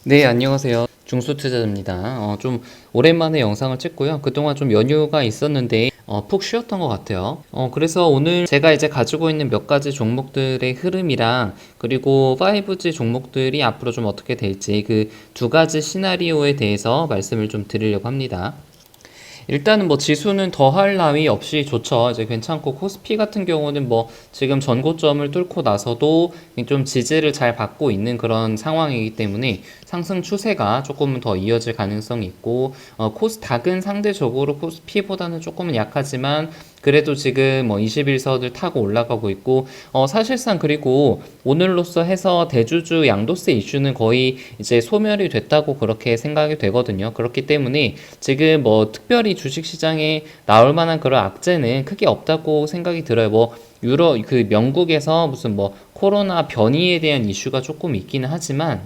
네, 안녕하세요. 중수투자자입니다. 좀 오랜만에 영상을 찍고요. 그동안 좀 연휴가 있었는데 푹 쉬었던 것 같아요. 그래서 오늘 제가 이제 가지고 있는 몇 가지 종목들의 흐름이랑 그리고 5G 종목들이 앞으로 좀 어떻게 될지 그 두 가지 시나리오에 대해서 말씀을 좀 드리려고 합니다. 일단은 뭐 지수는 더할 나위 없이 좋죠. 이제 괜찮고 코스피 같은 경우는 뭐 지금 전고점을 뚫고 나서도 좀 지지를 잘 받고 있는 그런 상황이기 때문에 상승 추세가 조금은 더 이어질 가능성이 있고 코스닥은 상대적으로 코스피보다는 조금은 약하지만 그래도 지금 뭐 21선을 타고 올라가고 있고 사실상 그리고 오늘로써 해서 대주주 양도세 이슈는 거의 이제 소멸이 됐다고 그렇게 생각이 되거든요. 그렇기 때문에 지금 뭐 특별히 주식시장에 나올 만한 그런 악재는 크게 없다고 생각이 들어요. 뭐 영국에서 무슨 뭐 코로나 변이에 대한 이슈가 조금 있기는 하지만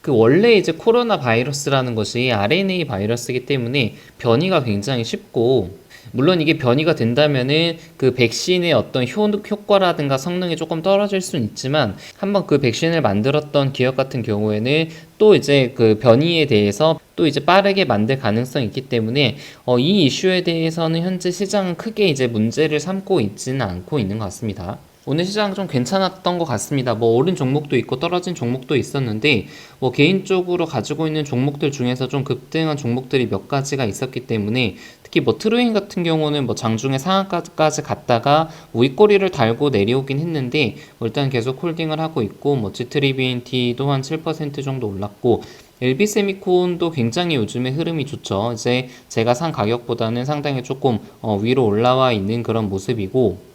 그 원래 이제 코로나 바이러스라는 것이 RNA 바이러스이기 때문에 변이가 굉장히 쉽고 물론 이게 변이가 된다면은 그 백신의 어떤 효과라든가 성능이 조금 떨어질 수는 있지만 한번 그 백신을 만들었던 기업 같은 경우에는 또 이제 그 변이에 대해서 또 이제 빠르게 만들 가능성이 있기 때문에 이 이슈에 대해서는 현재 시장은 크게 이제 문제를 삼고 있지는 않고 있는 것 같습니다. 오늘 시장 좀 괜찮았던 것 같습니다. 뭐 오른 종목도 있고 떨어진 종목도 있었는데 뭐 개인적으로 가지고 있는 종목들 중에서 좀 급등한 종목들이 몇 가지가 있었기 때문에 특히 뭐 트루인 같은 경우는 뭐 장중에 상한가까지 갔다가 윗꼬리를 달고 내려오긴 했는데 뭐 일단 계속 홀딩을 하고 있고 뭐 G3BNT도 한 7% 정도 올랐고 LB세미콘도 굉장히 요즘에 흐름이 좋죠. 이제 제가 산 가격보다는 상당히 조금 위로 올라와 있는 그런 모습이고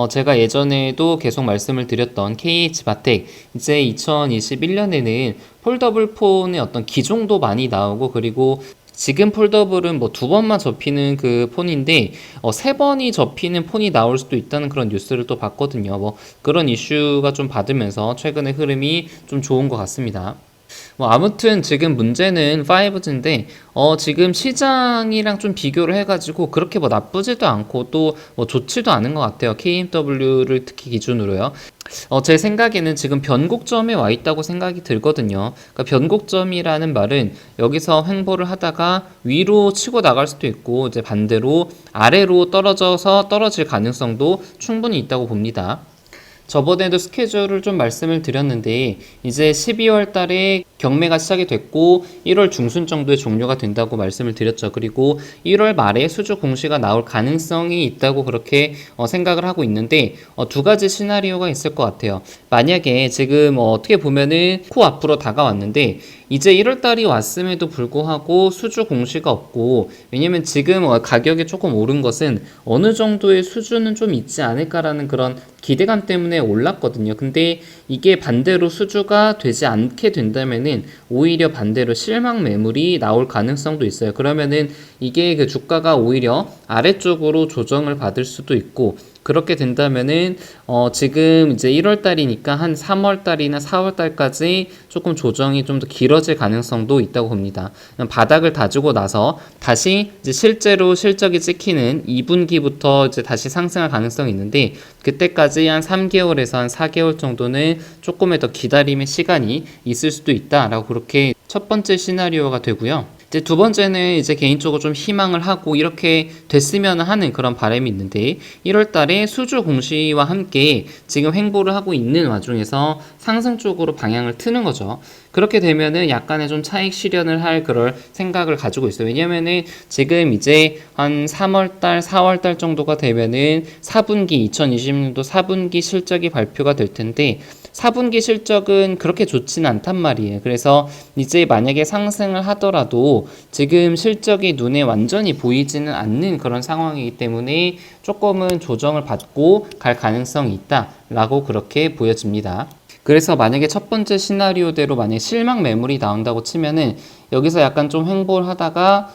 제가 예전에도 계속 말씀을 드렸던 KH바텍 이제 2021년에는 폴더블 폰의 어떤 기종도 많이 나오고 그리고 지금 폴더블은 뭐 두 번만 접히는 그 폰인데 세 번이 접히는 폰이 나올 수도 있다는 그런 뉴스를 또 봤거든요. 뭐 그런 이슈가 좀 받으면서 최근의 흐름이 좀 좋은 것 같습니다. 뭐 아무튼 지금 문제는 5G인데 지금 시장이랑 좀 비교를 해가지고 그렇게 뭐 나쁘지도 않고 또 뭐 좋지도 않은 것 같아요. KMW를 특히 기준으로요. 제 생각에는 지금 변곡점에 와 있다고 생각이 들거든요. 그러니까 변곡점이라는 말은 여기서 횡보를 하다가 위로 치고 나갈 수도 있고 이제 반대로 아래로 떨어져서 떨어질 가능성도 충분히 있다고 봅니다. 저번에도 스케줄을 좀 말씀을 드렸는데 이제 12월 달에 경매가 시작이 됐고 1월 중순 정도에 종료가 된다고 말씀을 드렸죠. 그리고 1월 말에 수주 공시가 나올 가능성이 있다고 그렇게 생각을 하고 있는데 두 가지 시나리오가 있을 것 같아요. 만약에 지금 어떻게 보면은 코앞으로 다가왔는데 이제 1월 달이 왔음에도 불구하고 수주 공시가 없고 왜냐면 지금 가격이 조금 오른 것은 어느 정도의 수주는 좀 있지 않을까라는 그런 기대감 때문에 올랐거든요. 근데 이게 반대로 수주가 되지 않게 된다면은 오히려 반대로 실망 매물이 나올 가능성도 있어요. 그러면은 이게 그 주가가 오히려 아래쪽으로 조정을 받을 수도 있고 그렇게 된다면은 지금 이제 1월 달이니까 한 3월 달이나 4월 달까지 조금 조정이 좀 더 길어질 가능성도 있다고 봅니다. 바닥을 다지고 나서 다시 이제 실제로 실적이 찍히는 2분기부터 이제 다시 상승할 가능성이 있는데 그때까지 한 3개월에서 한 4개월 정도는 조금의 더 기다림의 시간이 있을 수도 있다라고 그렇게 첫 번째 시나리오가 되고요. 이제 두 번째는 이제 개인적으로 좀 희망을 하고 이렇게 됐으면 하는 그런 바람이 있는데 1월 달에 수주 공시와 함께 지금 횡보를 하고 있는 와중에서 상승 쪽으로 방향을 트는 거죠. 그렇게 되면은 약간의 좀 차익 실현을 할 그럴 생각을 가지고 있어요. 왜냐면은 지금 이제 한 3월 달, 4월 달 정도가 되면은 4분기 2020년도 4분기 실적이 발표가 될 텐데 4분기 실적은 그렇게 좋지는 않단 말이에요. 그래서 이제 만약에 상승을 하더라도 지금 실적이 눈에 완전히 보이지는 않는 그런 상황이기 때문에 조금은 조정을 받고 갈 가능성이 있다라고 그렇게 보여집니다. 그래서 만약에 첫 번째 시나리오대로 만약에 실망 매물이 나온다고 치면은 여기서 약간 좀 횡보를 하다가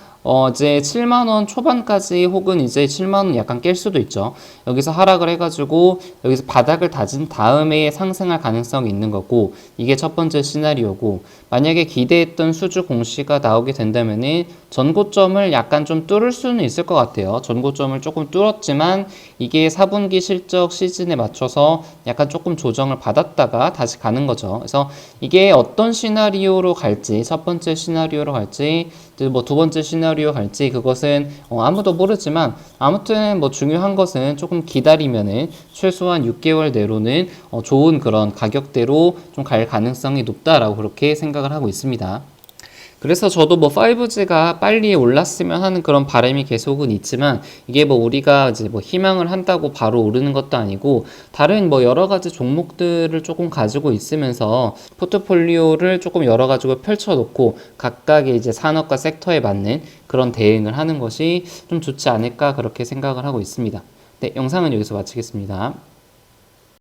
이제 7만 원 초반까지 혹은 이제 7만 원 약간 깰 수도 있죠. 여기서 하락을 해가지고 여기서 바닥을 다진 다음에 상승할 가능성이 있는 거고, 이게 첫 번째 시나리오고, 만약에 기대했던 수주 공시가 나오게 된다면은 전고점을 약간 좀 뚫을 수는 있을 것 같아요. 전고점을 조금 뚫었지만 이게 4분기 실적 시즌에 맞춰서 약간 조금 조정을 받았다가 다시 가는 거죠. 그래서 이게 어떤 시나리오로 갈지, 첫 번째 시나리오로 갈지, 뭐 두 번째 시나리오 갈지, 그것은 아무도 모르지만, 아무튼 뭐 중요한 것은 조금 기다리면은 최소한 6개월 내로는 좋은 그런 가격대로 좀 갈 가능성이 높다라고 그렇게 생각을 하고 있습니다. 그래서 저도 뭐 5G가 빨리 올랐으면 하는 그런 바람이 계속은 있지만, 이게 뭐 우리가 이제 뭐 희망을 한다고 바로 오르는 것도 아니고, 다른 뭐 여러 가지 종목들을 조금 가지고 있으면서 포트폴리오를 조금 여러 가지고 펼쳐놓고 각각의 이제 산업과 섹터에 맞는 그런 대응을 하는 것이 좀 좋지 않을까 그렇게 생각을 하고 있습니다. 네, 영상은 여기서 마치겠습니다.